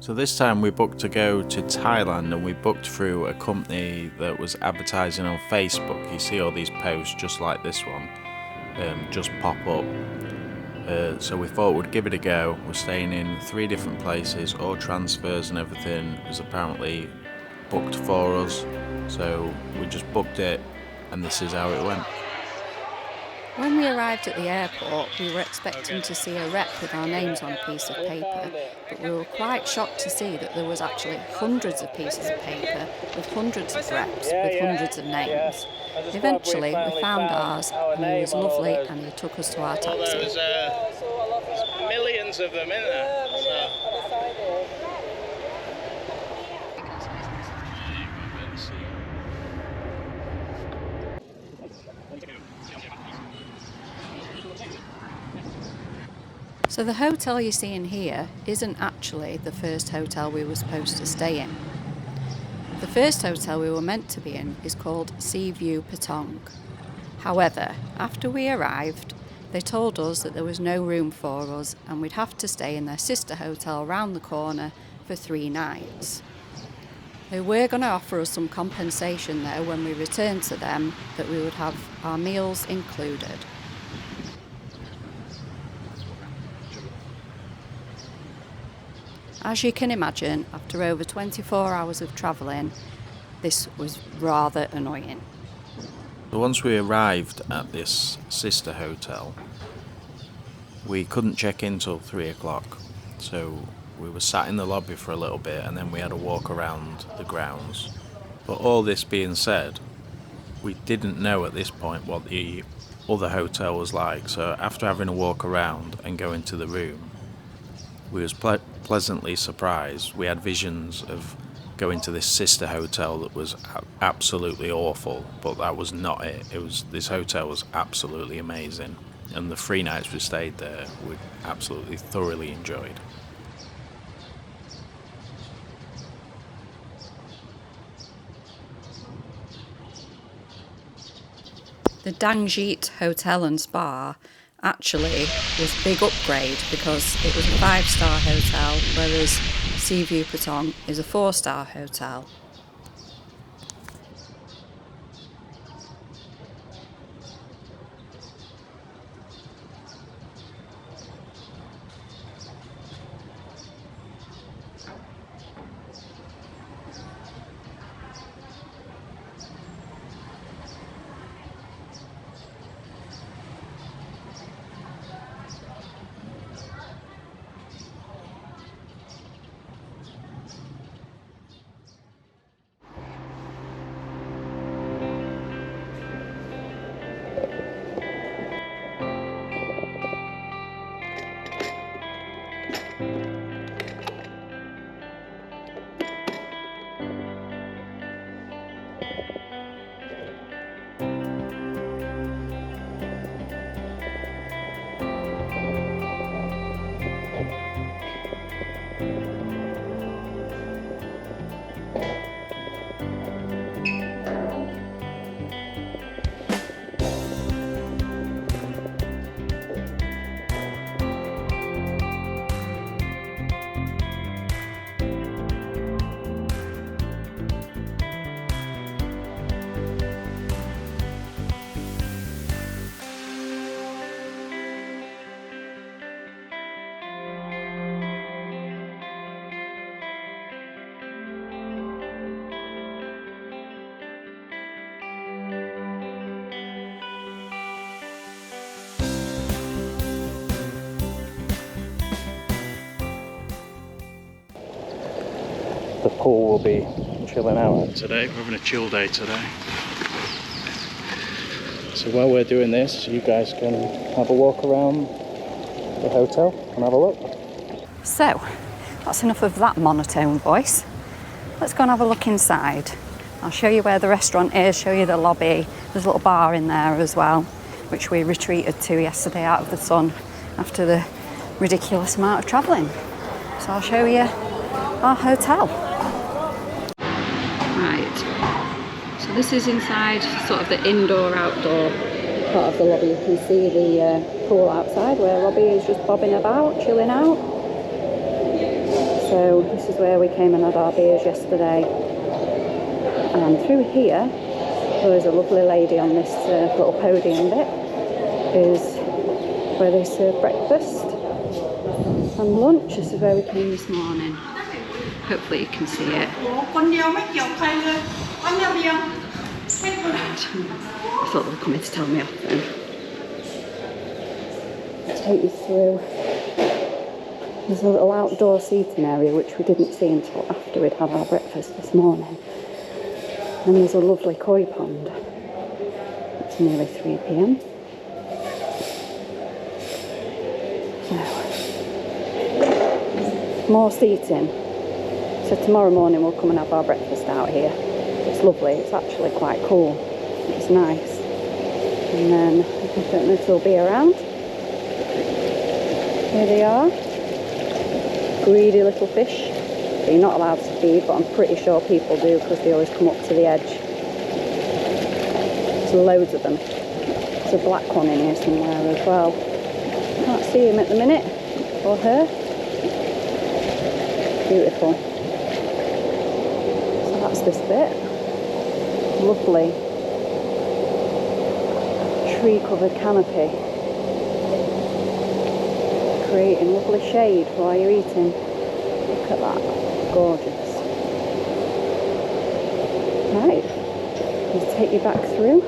So this time we booked to go to Thailand, and we booked through a company that was advertising on Facebook. You see all these posts just like this one just pop up. So we thought we'd give it a go. We're staying in 3 different places, all transfers and everything was apparently booked for us. So we just booked it, and this is how it went. When we arrived at the airport, we were expecting to see a rep with our names on a piece of paper, but we were quite shocked to see that there was actually hundreds of pieces of paper with hundreds of reps with hundreds of names. Eventually, we found ours, and he was lovely, and he took us to our taxi. There's millions of them in there. So the hotel you see in here isn't actually the first hotel we were supposed to stay in. The first hotel we were meant to be in is called Seaview Patong. However, after we arrived, they told us that there was no room for us and we'd have to stay in their sister hotel round the corner for 3 nights. They were going to offer us some compensation though when we returned to them, that we would have our meals included. As you can imagine, after over 24 hours of travelling, this was rather annoying. Once we arrived at this sister hotel, we couldn't check in till 3 o'clock. So we were sat in the lobby for a little bit, and then we had a walk around the grounds. But all this being said, we didn't know at this point what the other hotel was like. So after having a walk around and going to the room, we was pleasantly surprised. We had visions of going to this sister hotel that was absolutely awful, but that was not it. This hotel was absolutely amazing, and the 3 nights we stayed there we absolutely thoroughly enjoyed. The Duangjitt Hotel and Spa actually was a big upgrade because it was a 5-star hotel, whereas Seaview Patong is a 4-star hotel. The pool will be chilling out today. We're having a chill day today. So while we're doing this, you guys can have a walk around the hotel and have a look. So, that's enough of that monotone voice. Let's go and have a look inside. I'll show you where the restaurant is, show you the lobby. There's a little bar in there as well, which we retreated to yesterday out of the sun after the ridiculous amount of travelling. So I'll show you our hotel. Right, so this is inside sort of the indoor-outdoor part of the lobby. You can see the pool outside where Robbie is just bobbing about, chilling out. So this is where we came and had our beers yesterday. And through here, there is a lovely lady on this little podium bit, is where they serve breakfast and lunch. This is where we came this morning. Hopefully you can see it. I thought they were coming to tell me off then. I'll take you through. There's a little outdoor seating area which we didn't see until after we'd had our breakfast this morning. And there's a lovely koi pond. It's nearly 3 p.m. So, more seating. So tomorrow morning we'll come and have our breakfast out here. It's lovely, it's actually quite cool. It's nice. And then, I don't know if they'll be around. Here they are. Greedy little fish. You're not allowed to feed, but I'm pretty sure people do because they always come up to the edge. There's loads of them. There's a black one in here somewhere as well. Can't see him at the minute, or her. Beautiful. So that's this bit. Lovely tree-covered canopy, creating lovely shade while you're eating. Look at that. Gorgeous. Right, let's take you back through.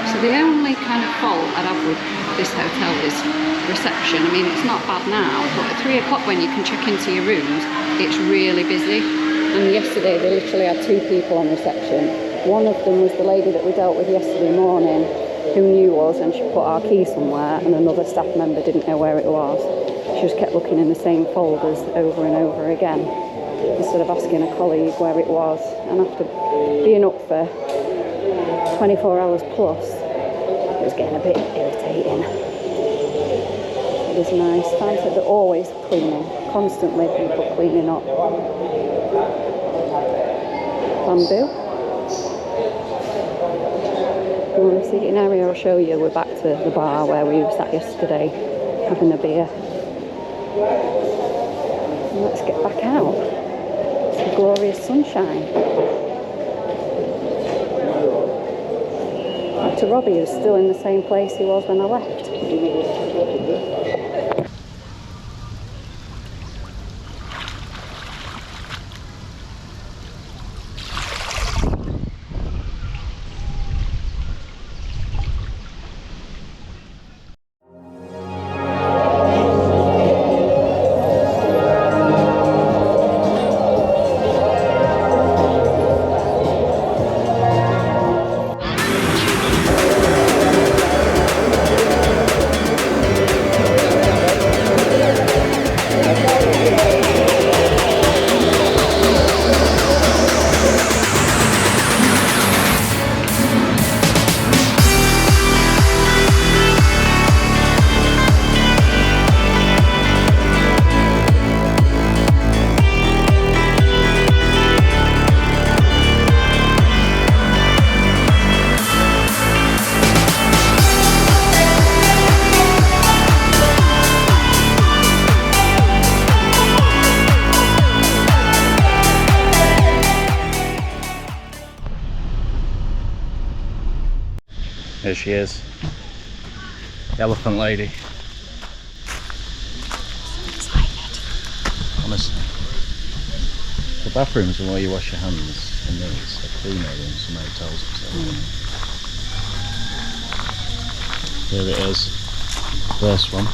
So the only kind of fault I'd have with this hotel is reception. I mean, it's not bad now, but at 3 o'clock when you can check into your rooms, it's really busy. And yesterday they literally had 2 people on reception. One of them was the lady that we dealt with yesterday morning, who knew us, and she put our key somewhere, and another staff member didn't know where it was. She just kept looking in the same folders over and over again, instead of asking a colleague where it was. And after being up for 24 hours plus, it was getting a bit irritating. It is nice. Find that they're always cleaning, constantly people cleaning up. Bamboo. If you want to see it in area, I'll show you. We're back to the bar where we sat yesterday having a beer. And let's get back out. It's the glorious sunshine. Back to Robbie, who's still in the same place he was when I left. There she is. The elephant lady. Honestly. The bathrooms are where you wash your hands, and these are cleaner than some hotels. So. Here it is. First one.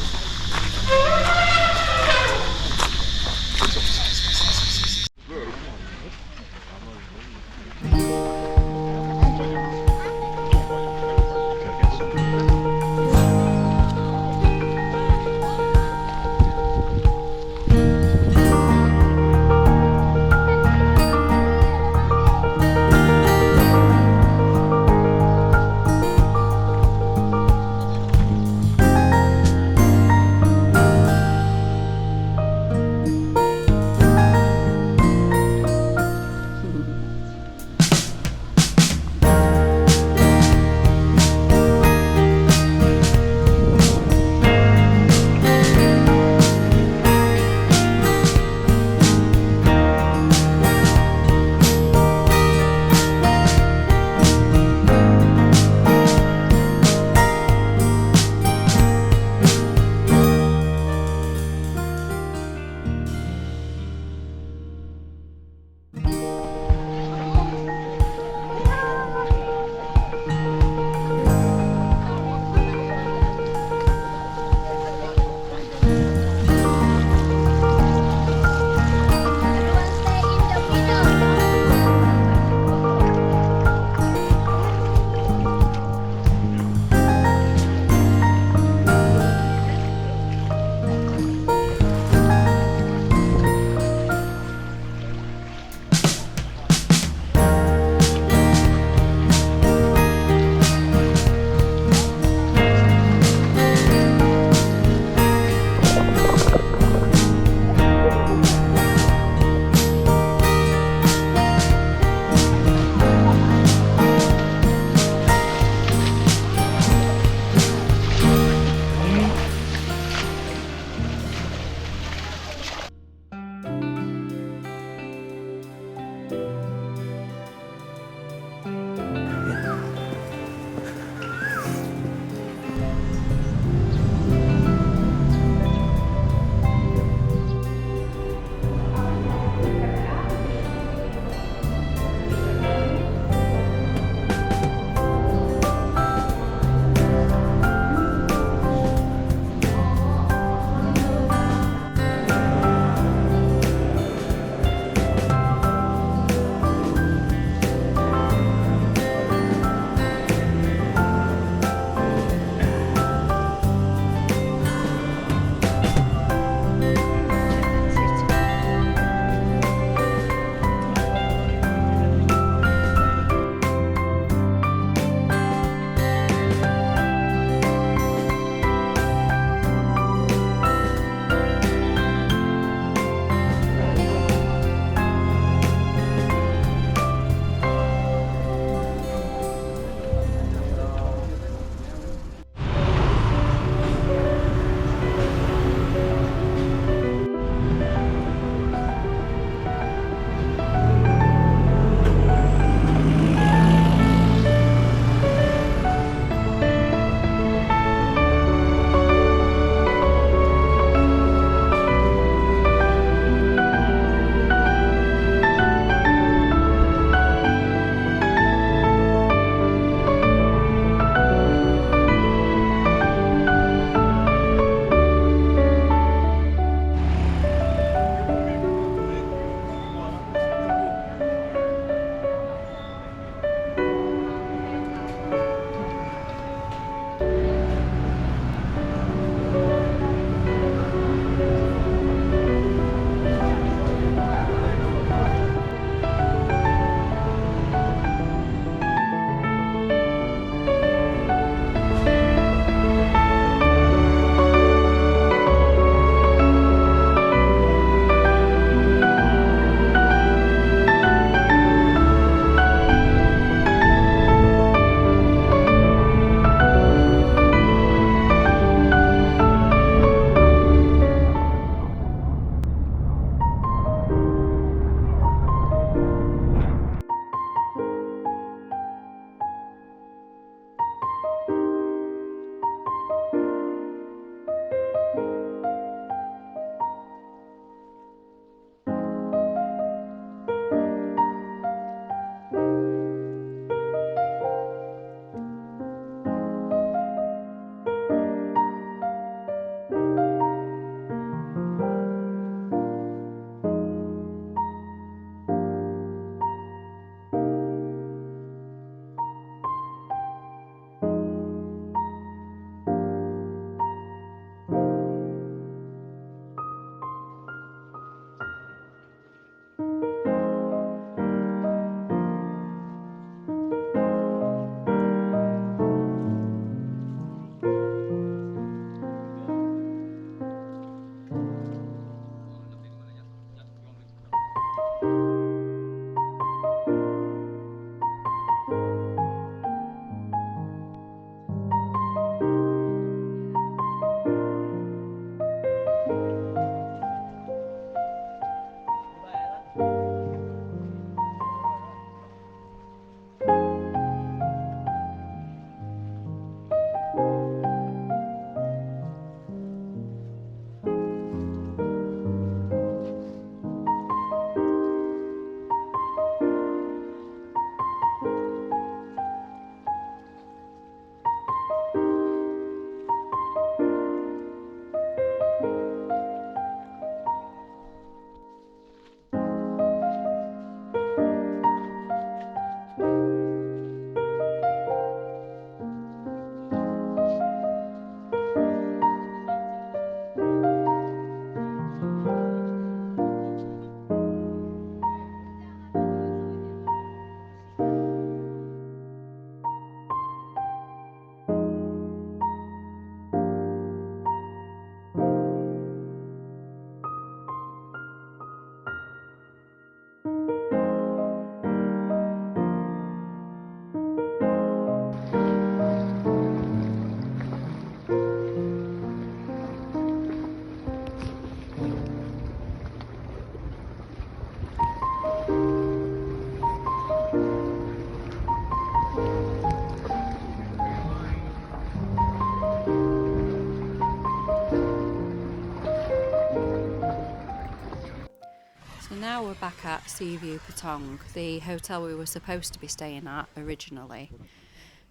back at Seaview Patong, the hotel we were supposed to be staying at originally.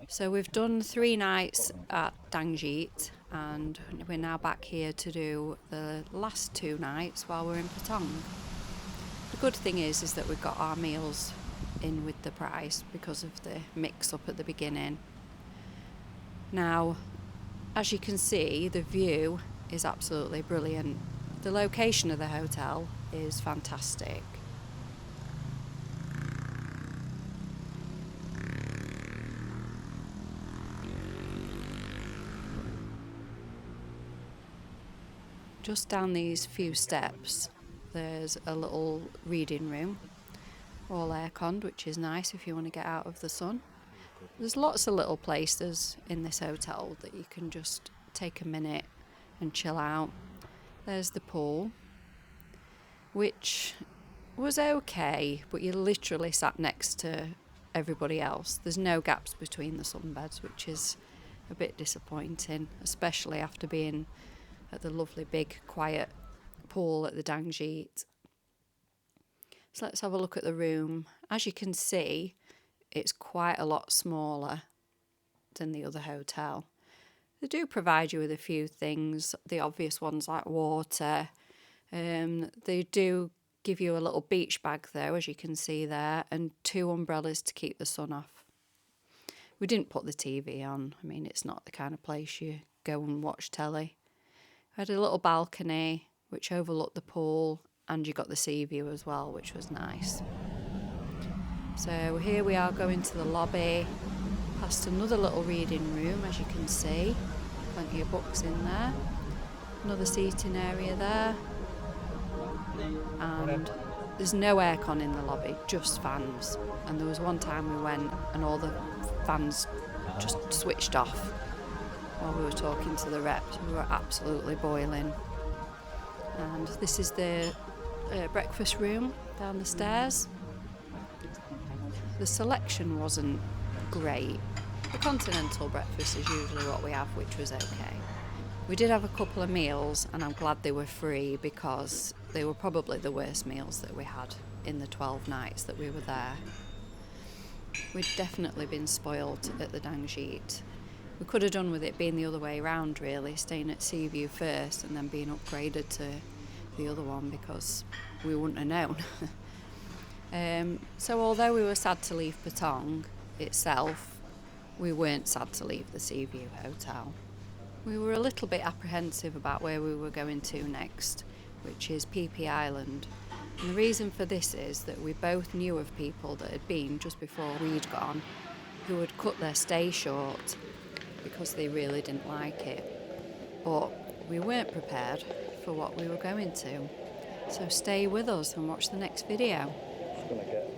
So we've done 3 nights at Duangjitt, and we're now back here to do the last 2 nights while we're in Patong. The good thing is that we've got our meals in with the price because of the mix-up at the beginning. Now, as you can see, the view is absolutely brilliant. The location of the hotel is fantastic. Just down these few steps, there's a little reading room, all air-conned, which is nice if you want to get out of the sun. There's lots of little places in this hotel that you can just take a minute and chill out. There's the pool, which was okay, but you literally sat next to everybody else. There's no gaps between the sunbeds, which is a bit disappointing, especially after being at the lovely big quiet pool at the Duangjitt. So let's have a look at the room. As you can see, it's quite a lot smaller than the other hotel. They do provide you with a few things, the obvious ones like water. They do give you a little beach bag though, as you can see there, and 2 umbrellas to keep the sun off. We didn't put the TV on. I mean, it's not the kind of place you go and watch telly. We had a little balcony which overlooked the pool, and you got the sea view as well, which was nice. So here we are going to the lobby, past another little reading room, as you can see. Plenty of books in there. Another seating area there. And there's no aircon in the lobby, just fans. And there was one time we went and all the fans just switched off while we were talking to the reps. We were absolutely boiling. And this is the breakfast room down the stairs. The selection wasn't great. The continental breakfast is usually what we have, which was okay. We did have a couple of meals, and I'm glad they were free because they were probably the worst meals that we had in the 12 nights that we were there. We'd definitely been spoilt at the Duangjitt. We could have done with it being the other way around, really, staying at Seaview first and then being upgraded to the other one, because we wouldn't have known. So although we were sad to leave Patong itself, we weren't sad to leave the Seaview Hotel. We were a little bit apprehensive about where we were going to next, which is PP Island. And the reason for this is that we both knew of people that had been just before we'd gone, who had cut their stay short because they really didn't like it. But we weren't prepared for what we were going to. So stay with us and watch the next video. Just gonna get